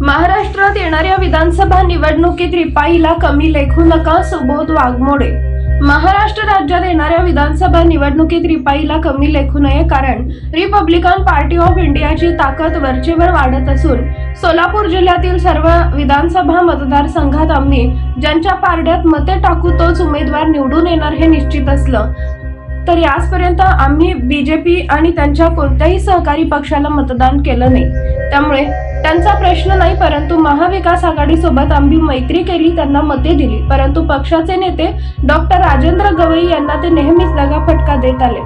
महाराष्ट्रात येणाऱ्या विधानसभा निवडणुकीत रिपाईला कमी लेखू नका, सुबोध वाघमोडे। महाराष्ट्र राज्यात येणाऱ्या विधानसभा निवडणुकीत रिपाईला कमी लेखू नये, कारण रिपब्लिकन पार्टी ऑफ इंडियाची ताकद वरचेवर वाढत असून सोलापूर जिल्ह्यातील सर्व विधानसभा मतदारसंघात आम्ही ज्यांच्या पारड्यात मते टाकू तोच उमेदवार निवडून येणार हे निश्चित असलं तर आजपर्यंत आम्ही बीजेपी आणि त्यांच्या कोणत्याही सहकारी पक्षाला मतदान केलं नाही। त्यामुळे त्यांचा प्रश्न नाही, परंतु महाविकास आघाडी सोबत आम्ही मैत्री केली, त्यांना मते दिली, परंतु पक्षाचे नेते डॉक्टर राजेंद्र गवई यांना ते नेहमीच दगाफटका देत आले।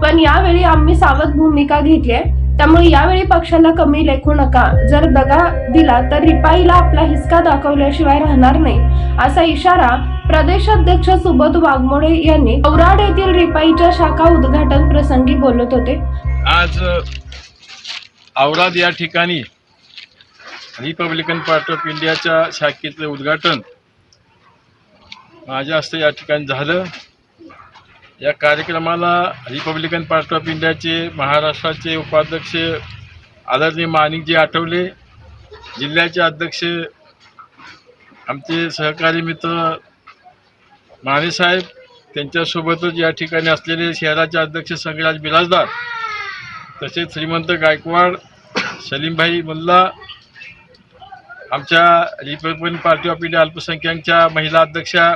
पण यावेळी आम्ही सावध भूमिका घेतली आहे, त्यामुळे यावेळी पक्षाला कमी लेखू नका। जर दगा दिला तर रिपाईला आपला हिसका दाखवल्याशिवाय राहणार नाही, असा इशारा प्रदेशाध्यक्ष सुबोध वाघमोडे यांनी औराड येथील रिपाईच्या शाखा उद्घाटन प्रसंगी बोलत होते। आज औराद या ठिकाणी रिपब्लिकन पार्टी ऑफ इंडियाच्या शाखेचे उद्घाटन माझ्या हस्ते या ठिकाणी झालं। या कार्यक्रमाला रिपब्लिकन पार्टी ऑफ इंडियाचे महाराष्ट्राचे उपाध्यक्ष आदरणीय माणिकजी आठवले, जिल्ह्याचे अध्यक्ष आमचे सहकारी मित्र मानेसाहेब, त्यांच्यासोबतच या ठिकाणी असलेले शहराचे अध्यक्ष संग्राज बिराजदार, तसेच श्रीमंत गायकवाड, सलीमभाई मुल्ला, आमच्या रिपब्लिकन पार्टी ऑफ इंडिया अल्पसंख्याकच्या महिला अध्यक्षा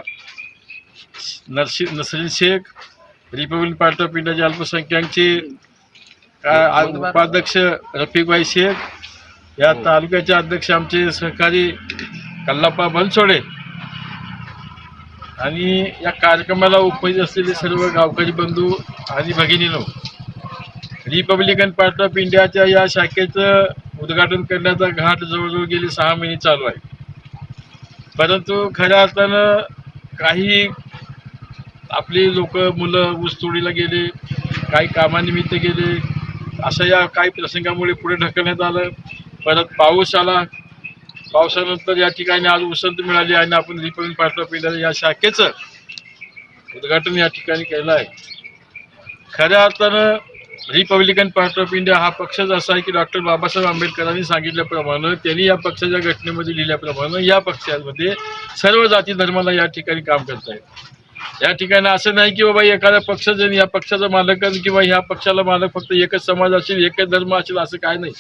Nasrin Shaikh, republican party of इंडियाचे अल्पसंख्याकचे उपाध्यक्ष रफिकभाई शेख, या तालुक्याचे अध्यक्ष आमचे सहकारी कल्लाप्पा बनसोडे आणि या कार्यक्रमाला उपस्थित असलेले सर्व गावकरी बंधू आणि भगिनींनो, रिपब्लिकन पार्टी ऑफ इंडियाच्या या शाखेचं उद्घाटन करण्याचा घाट जवळजवळ गेले 6 महिने चालू आहे। परंतु खऱ्या अर्थानं काही आपली लोक मुलं ऊसतोडीला गेले, काही कामानिमित्त गेले, अशा या काही प्रसंगामुळे पुढे ढकलण्यात आलं। परत पाऊस आला, पावसानंतर या ठिकाणी आज उसंत मिळाली आणि आपण रिपब्लिकन पार्टी ऑफ इंडिया या शाखेचं उद्घाटन या ठिकाणी केलं आहे। खऱ्या अर्थानं रिपब्लिकन पार्टी ऑफ इंडिया हा पक्षच असा आहे की डॉक्टर बाबासाहेब आंबेडकरांनी सांगितल्याप्रमाणे, त्यांनी या पक्षाच्या घटनेमध्ये लिहिल्याप्रमाणे या पक्षामध्ये सर्व जाती धर्माला या ठिकाणी काम करत आहेत। या ठिकाणी असं नाही की बाबा एखाद्या पक्षाचं या पक्षाचा मालक किंवा ह्या पक्षाला मालक फक्त एकच समाज असेल, एकच धर्म असेल, असं काय नाही।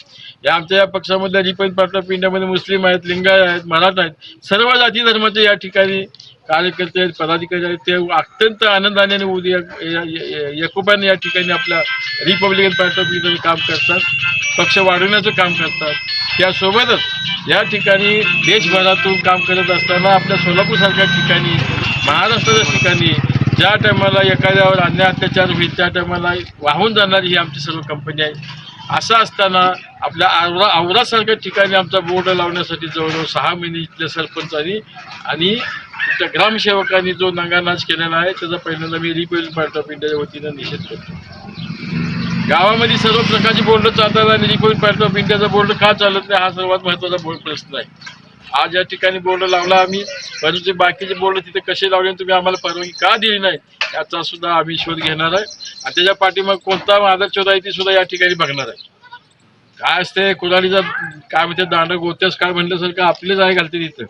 या आमच्या या पक्षामधल्या रिपब्लिकन पार्टी ऑफ इंडियामध्ये मुस्लिम आहेत, लिंगायत आहेत, मराठा आहेत, सर्व जाती धर्माचे या ठिकाणी कार्यकर्ते आहेत, पदाधिकारी आहेत। ते अत्यंत आनंदाने आणि एकोप्याने या ठिकाणी आपल्या रिपब्लिकन पार्टी ऑफ इंडियाचे काम करतात, पक्ष वाढवण्याचं काम करतात। त्यासोबतच या ठिकाणी देशभरातून काम करत असताना आपल्या सोलापूरसारख्या ठिकाणी, महाराष्ट्राच्या ठिकाणी ज्या टायमाला एखाद्यावर अन्याय अत्याचार होईल त्या टायमाला वाहून जाणारी ही आमची सर्व कंपनी आहे। असं असताना आपल्या औरासारख्या ठिकाणी आमचा बोर्ड लावण्यासाठी जवळजवळ 6 महिने इथल्या सरपंचांनी आणि त्या ग्रामसेवकांनी जो नंगानाच केलेला आहे, त्याचा पहिल्यांदा मी रिपब्लिकन पार्टी ऑफ इंडियाच्या वतीनं निषेध करतो। गावामध्ये सर्व प्रकारचे बोर्ड चालतात आणि रिपब्लिकन पार्टी ऑफ इंडियाचा बोर्ड का चालत नाही, हा सर्वात महत्त्वाचा प्रश्न आहे। आज या ठिकाणी बोर्ड लावला आम्ही, परंतु बाकीचे बोर्ड तिथे कसे लावले, तुम्ही आम्हाला परवानगी का दिली नाही, याचा सुद्धा आम्ही शोध घेणार आहे आणि त्याच्या पाठीमाग कोणता मादक शोध आहे ती सुद्धा या ठिकाणी बघणार आहे। काय असते कुणालीचा काय म्हणते दांड गोत्यास काय म्हटल्यासारखं आपलेच आहे घालते तिथं,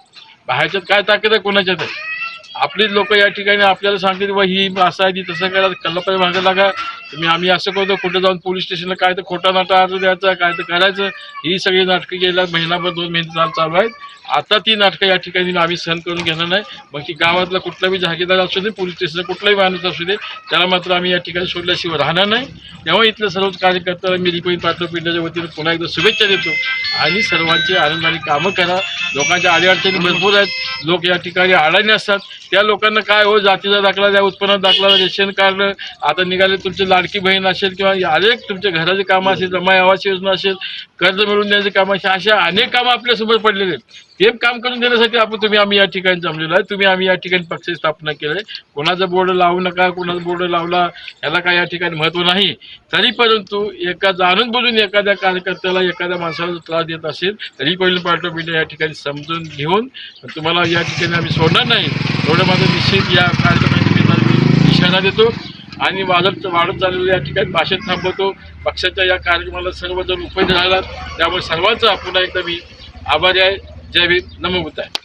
बाहेरच्यात काय ताकद आहे कोणाच्यात आहे? आपलीच लोक या ठिकाणी आपल्याला सांगते बा ही असं आहे ती तसं करा, कल्लापाय मागं लागा, तुम्ही असं करतो, कुठं जाऊन पोलीस स्टेशनला काय तर खोटा नाटा अर्ज द्यायचा, काय तर करायचं, ही सगळी नाटकं गेल्या महिनाभर 2 महिने चालू आहेत। आता ती नाटकं या ठिकाणी आम्ही सहन करून घेणार नाही। मग ती गावातला कुठलाही जागीरदार असू दे, पोलीस स्टेशनला कुठलाही माणूस असू दे, त्याला मात्र आम्ही या ठिकाणी सोडल्याशिवाय राहणार नाही। तेव्हा इथल्या सर्व कार्यकर्त्याला मी रिपब्लिकन पार्टी ऑफ इंडियाच्या वतीने पुन्हा एकदा शुभेच्छा देतो आणि सर्वांची आनंदाने कामं करा। लोकांच्या अडीअडचणी भरपूर आहेत, लोक या ठिकाणी अडाणी असतात, त्या लोकांना काय हो जातीचा दाखला द्या, उत्पन्न दाखला, रेशन कार्ड, आता निघाले तुमची लाडकी बहीण असेल किंवा अनेक तुमच्या घराचे कामं असेल, जमाई आवास योजना असेल, कर्ज मिळवून द्यायचे कामं असेल, अशा अनेक कामं आपल्यासमोर पडलेले आहेत। ते काम करून देण्यासाठी आम्ही या ठिकाणी जमलेलो आहे। आम्ही या ठिकाणी पक्ष स्थापना केलं आहे। कोणाचा बोर्ड लावू नका, कोणाचा बोर्ड लावला याला काय या ठिकाणी महत्त्व नाही, तरी परंतु एका जाणून बुजून एखाद्या कार्यकर्त्याला, एखाद्या माणसाला त्रास देत असेल तरी रिपब्लिकन पार्टी ऑफ इंडिया या ठिकाणी समजून घेऊन तुम्हाला या ठिकाणी आम्ही सोडणार नाही, एवढं माझं निश्चित या कार्यक्रमाची इशारा देतो आणि वाढत चाललेल्या या ठिकाणी भाषण थांबवतो। पक्षाच्या या कार्यक्रमाला सर्वजण उपस्थित राहिलात, त्यामुळे सर्वांचा पुन्हा एकदा मी आभारी आहे. जय भीम, नमो बुद्धाय.